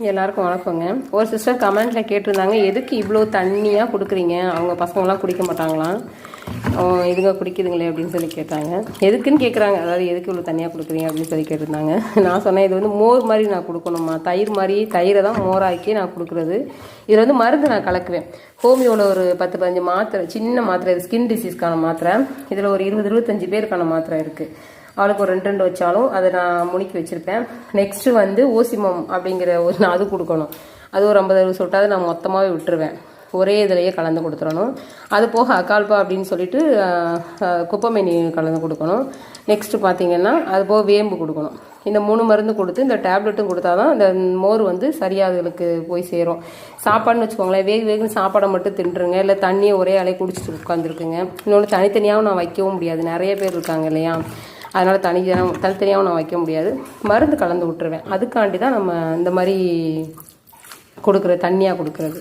எல்லாருக்கும் வணக்கங்க. ஒரு சிஸ்டர் கமெண்ட்டில் கேட்டிருந்தாங்க, எதுக்கு இவ்வளோ தண்ணியாக கொடுக்குறீங்க, அவங்க பசங்களாம் குடிக்க மாட்டாங்களாம், இதுங்க குடிக்குதுங்களே அப்படின்னு சொல்லி கேட்டாங்க. எதுக்குன்னு கேட்குறாங்க, அதாவது எதுக்கு இவ்வளோ தண்ணியாக கொடுக்குறீங்க அப்படின்னு சொல்லி கேட்டிருந்தாங்க. நான் சொன்னேன், இது வந்து மோர் மாதிரி நான் கொடுக்கணுமா, தயிர் மாதிரி, தயிரை தான் மோராக்கி நான் கொடுக்குறது. இதில் வந்து மருந்து நான் கலக்குவேன். ஹோமியோவில் ஒரு 10-15 மாத்திரை, சின்ன மாத்திரை, இது ஸ்கின் டிசீஸ்க்கான மாத்திரை. இதில் ஒரு 20-25 பேருக்கான மாத்திரை இருக்குது. அவளுக்கு ஒரு 2 வச்சாலும் அதை நான் முனிக்கி வச்சுருப்பேன். நெக்ஸ்ட்டு வந்து ஓசிமம் அப்படிங்கிற நான் அது கொடுக்கணும். அது ஒரு 50-60 சொட்டாவது நான் மொத்தமாகவே விட்டுருவேன். ஒரே இதிலையே கலந்து கொடுத்துடணும். அது போக அகால்பா அப்படின்னு சொல்லிட்டு குப்பைமேனி கலந்து கொடுக்கணும். நெக்ஸ்ட்டு பார்த்திங்கன்னா அது போக வேம்பு கொடுக்கணும். இந்த 3 மருந்து கொடுத்து இந்த டேப்லெட்டும் கொடுத்தா தான் இந்த மோர் வந்து சரியாக அதுகளுக்கு போய் சேரும். சாப்பாடுன்னு வச்சுக்கோங்களேன், வேகுன்னு சாப்பாடை மட்டும் தின்றுங்க, இல்லை தண்ணியை ஒரே அலையை குடிச்சிட்டு உட்காந்துருக்குங்க. இன்னொன்று தனித்தனியாகவும் நான் வைக்கவும் முடியாது, நிறைய பேர் இருக்காங்க இல்லையா, அதனால் தனித்தனியாகவும் நான் வைக்க முடியாது. மருந்து கலந்து விட்டுருவேன். அதுக்காண்டி தான் நம்ம இந்த மாதிரி கொடுக்குற தண்ணியாக கொடுக்குறது.